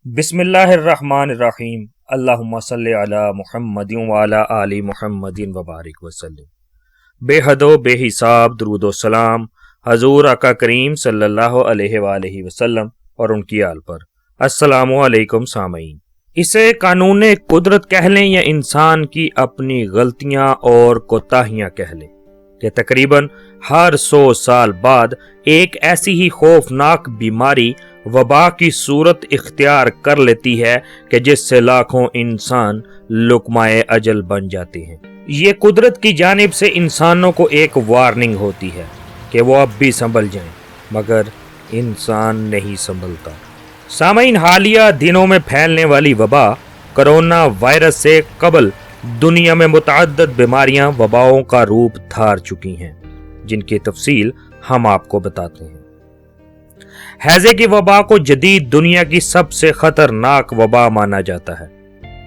بسم اللہ الرحمن الرحیم، اللہم صلی علی محمد وعلی آل محمد وبارک وسلم۔ بے حد و بے حساب درود و سلام حضور آقا کریم صلی اللہ علیہ وآلہ وسلم اور ان کی آل پر۔ السلام علیکم سامعین۔ اسے قانون قدرت کہہ لیں یا انسان کی اپنی غلطیاں اور کوتاہیاں کہہ لیں کہ تقریباً ہر 100 سال بعد ایک ایسی ہی خوفناک بیماری وبا کی صورت اختیار کر لیتی ہے کہ جس سے لاکھوں انسان لقمۂ اجل بن جاتے ہیں۔ یہ قدرت کی جانب سے انسانوں کو ایک وارننگ ہوتی ہے کہ وہ اب بھی سنبھل جائیں، مگر انسان نہیں سنبھلتا۔ سامعین، حالیہ دنوں میں پھیلنے والی وبا کرونا وائرس سے قبل دنیا میں متعدد بیماریاں وباؤں کا روپ دھار چکی ہیں، جن کی تفصیل ہم آپ کو بتاتے ہیں۔ ہیضے کی وبا کو جدید دنیا کی سب سے خطرناک وبا مانا جاتا ہے،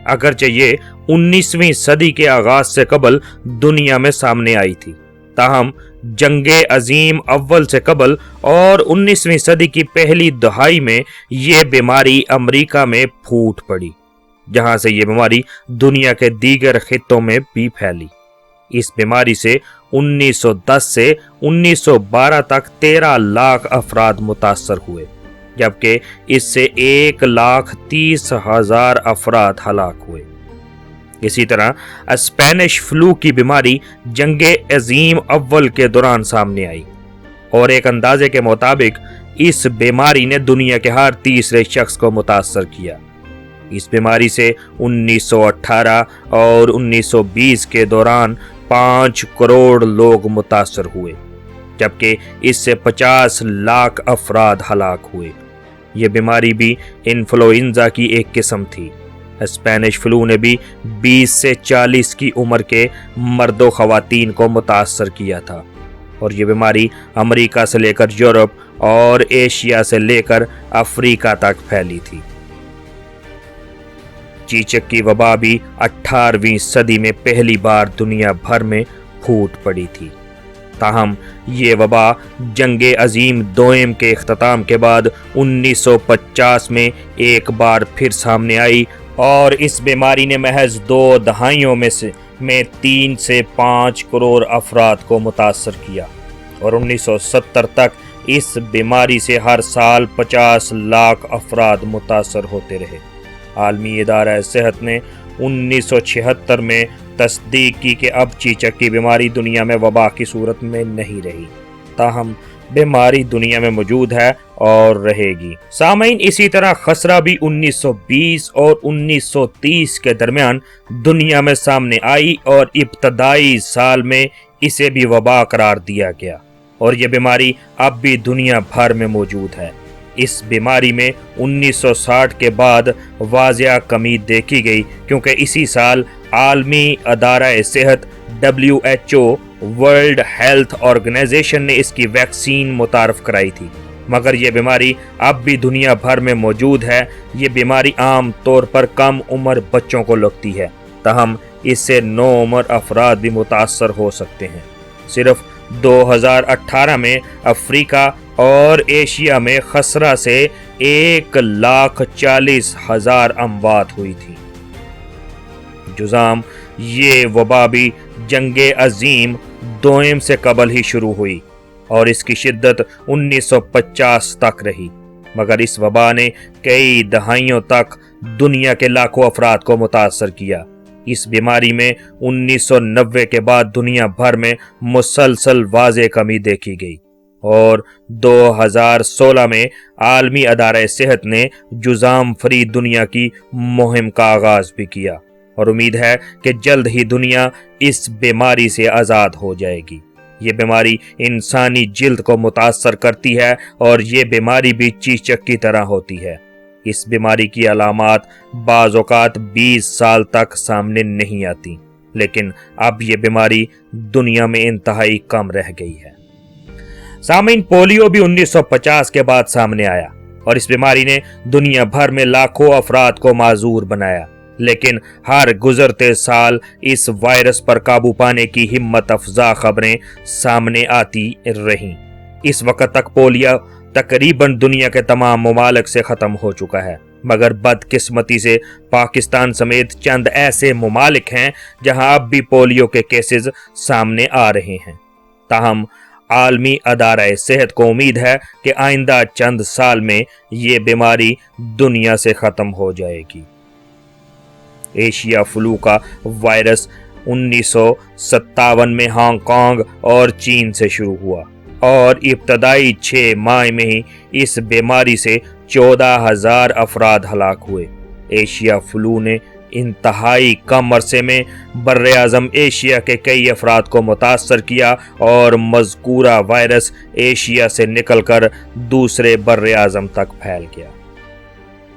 اگرچہ یہ 19ویں صدی کے آغاز سے قبل دنیا میں سامنے آئی تھی، تاہم جنگ عظیم اول سے قبل اور 19ویں صدی کی پہلی دہائی میں یہ بیماری امریکہ میں پھوٹ پڑی، جہاں سے یہ بیماری دنیا کے دیگر خطوں میں بھی پھیلی۔ اس بیماری سے 1910 سے 1912 تک 13 لاکھ افراد متاثر ہوئے، جبکہ اس سے 1,30,000 افراد ہلاک ہوئے۔ اسی طرح اسپینش فلو کی بیماری جنگ عظیم اول کے دوران سامنے آئی، اور ایک اندازے کے مطابق اس بیماری نے دنیا کے ہر تیسرے شخص کو متاثر کیا۔ اس بیماری سے 1918 اور 1920 کے دوران 5 کروڑ لوگ متاثر ہوئے، جبکہ اس سے 50 لاکھ افراد ہلاک ہوئے۔ یہ بیماری بھی انفلوئنزا کی ایک قسم تھی۔ اسپینش فلو نے بھی 20 سے 40 کی عمر کے مرد و خواتین کو متاثر کیا تھا، اور یہ بیماری امریکہ سے لے کر یورپ اور ایشیا سے لے کر افریقہ تک پھیلی تھی۔ چیچک کی وبا بھی 18ویں صدی میں پہلی بار دنیا بھر میں پھوٹ پڑی تھی، تاہم یہ وبا جنگ عظیم دوئم کے اختتام کے بعد 1950 میں ایک بار پھر سامنے آئی، اور اس بیماری نے محض 2 دہائیوں میں 3 سے 5 کروڑ افراد کو متاثر کیا، اور 1970 تک اس بیماری سے ہر سال 50 لاکھ افراد متاثر ہوتے رہے۔ عالمی ادارہ صحت نے 1976 میں تصدیق کی کہ اب چیچک کی بیماری دنیا میں وبا کی صورت میں نہیں رہی، تاہم بیماری دنیا میں موجود ہے اور رہے گی۔ سامعین، اسی طرح خسرہ بھی 1920 اور 1930 کے درمیان دنیا میں سامنے آئی، اور ابتدائی سال میں اسے بھی وبا قرار دیا گیا، اور یہ بیماری اب بھی دنیا بھر میں موجود ہے۔ اس بیماری میں 1960 کے بعد واضح کمی دیکھی گئی، کیونکہ اسی سال عالمی ادارہ صحت WHO ورلڈ ہیلتھ آرگنائزیشن نے اس کی ویکسین متعارف کرائی تھی، مگر یہ بیماری اب بھی دنیا بھر میں موجود ہے۔ یہ بیماری عام طور پر کم عمر بچوں کو لگتی ہے، تاہم اس سے نوعمر افراد بھی متاثر ہو سکتے ہیں۔ صرف 2018 میں افریقہ اور ایشیا میں خسرہ سے 1,40,000 اموات ہوئی تھی۔ جزام یہ وبا بھی جنگ عظیم دوئم سے قبل ہی شروع ہوئی، اور اس کی شدت 1950 تک رہی، مگر اس وبا نے کئی دہائیوں تک دنیا کے لاکھوں افراد کو متاثر کیا۔ اس بیماری میں 1990 کے بعد دنیا بھر میں مسلسل واضح کمی دیکھی گئی، اور 2016 میں عالمی ادارہ صحت نے جزام فری دنیا کی مہم کا آغاز بھی کیا، اور امید ہے کہ جلد ہی دنیا اس بیماری سے آزاد ہو جائے گی۔ یہ بیماری انسانی جلد کو متاثر کرتی ہے، اور یہ بیماری بھی چیچک کی طرح ہوتی ہے۔ اس بیماری کی علامات بعض اوقات 20 سال تک سامنے نہیں آتی، لیکن اب یہ بیماری دنیا میں انتہائی کم رہ گئی ہے۔ سامعین، پولیو بھی 1950 کے بعد سامنے آیا، اور اس بیماری نے دنیا بھر میں لاکھوں افراد کو معذور بنایا، لیکن ہر گزرتے سال اس وائرس پر قابو پانے کی ہمت افزا خبریں سامنے آتی رہیں۔ اس وقت تک پولیو تقریباً دنیا کے تمام ممالک سے ختم ہو چکا ہے، مگر بدقسمتی سے پاکستان سمیت چند ایسے ممالک ہیں جہاں اب بھی پولیو کے کیسز سامنے آ رہے ہیں۔ تاہم عالمی ادارہ صحت کو امید ہے کہ آئندہ چند سال میں یہ بیماری دنیا سے ختم ہو جائے گی۔ ایشیا فلو کا وائرس 1957 میں ہانگ کانگ اور چین سے شروع ہوا اور ابتدائی 6 ماہ میں ہی اس بیماری سے 14,000 افراد ہلاک ہوئے۔ ایشیا فلو نے انتہائی کم عرصے میں بر اعظم ایشیا کے کئی افراد کو متاثر کیا اور مذکورہ وائرس ایشیا سے نکل کر دوسرے بر اعظم تک پھیل گیا۔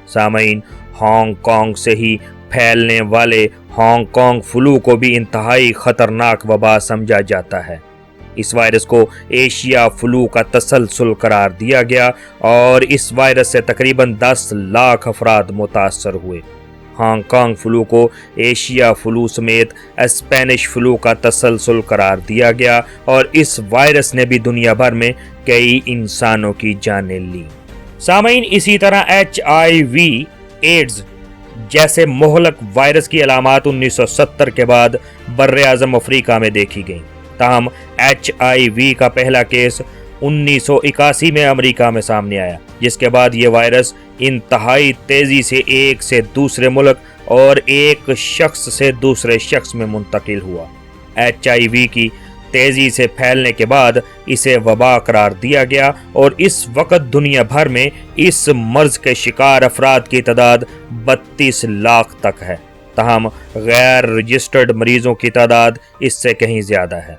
سامعین، ہانگ کانگ سے ہی پھیلنے والے ہانگ کانگ فلو کو بھی انتہائی خطرناک وبا سمجھا جاتا ہے۔ اس وائرس کو ایشیا فلو کا تسلسل قرار دیا گیا اور اس وائرس سے تقریباً 10 لاکھ افراد متاثر ہوئے۔ ہانگ کانگ فلو کو ایشیا فلو سمیت اسپینش فلو کا تسلسل قرار دیا گیا اور اس وائرس نے بھی دنیا بھر میں کئی انسانوں کی جانیں لی۔ سامعین، اسی طرح HIV ایڈز جیسے مہلک وائرس کی علامات 1970 کے بعد بر اعظم افریقہ میں دیکھی گئیں۔ تاہم HIV کا پہلا کیس 1981 میں امریکہ میں سامنے آیا، جس کے بعد یہ وائرس انتہائی تیزی سے ایک سے دوسرے ملک اور ایک شخص سے دوسرے شخص میں منتقل ہوا۔ HIV کی تیزی سے پھیلنے کے بعد اسے وبا قرار دیا گیا اور اس وقت دنیا بھر میں اس مرض کے شکار افراد کی تعداد 32 لاکھ تک ہے۔ تاہم غیر رجسٹرڈ مریضوں کی تعداد اس سے کہیں زیادہ ہے۔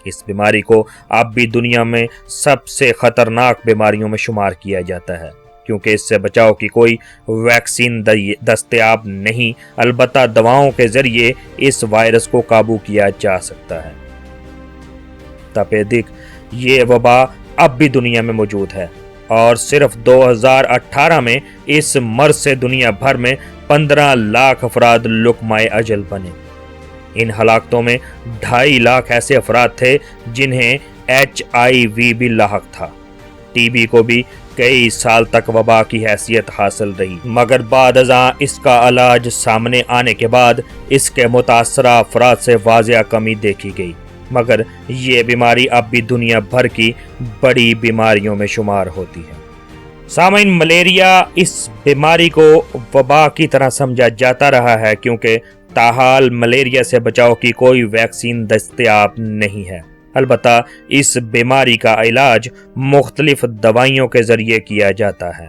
اس بیماری کو اب بھی دنیا میں سب سے خطرناک بیماریوں میں شمار کیا جاتا ہے، کیونکہ اس سے بچاؤ کی کوئی ویکسین دستیاب نہیں، البتہ دواؤں کے ذریعے اس وائرس کو قابو کیا جا سکتا ہے۔ تپیدک یہ وبا اب بھی دنیا میں موجود ہے اور صرف 2018 میں اس مرض سے دنیا بھر میں 15 لاکھ افراد لقمہ اجل بنے۔ ان ہلاکتوں میں 2.5 لاکھ ایسے افراد تھے جنہیں HIV بھی لاحق تھا۔ TB کو بھی کئی سال تک وبا کی حیثیت حاصل رہی، مگر بعد ازاں اس کا علاج سامنے آنے کے بعد اس کے متاثرہ افراد سے واضح کمی دیکھی گئی، مگر یہ بیماری اب بھی دنیا بھر کی بڑی بیماریوں میں شمار ہوتی ہے۔ سامعین، ملیریا اس بیماری کو وبا کی طرح سمجھا جاتا رہا ہے کیونکہ تاحال ملیریا سے بچاؤ کی کوئی ویکسین دستیاب نہیں ہے۔ البتہ اس بیماری کا علاج مختلف دوائیوں کے ذریعے کیا جاتا ہے۔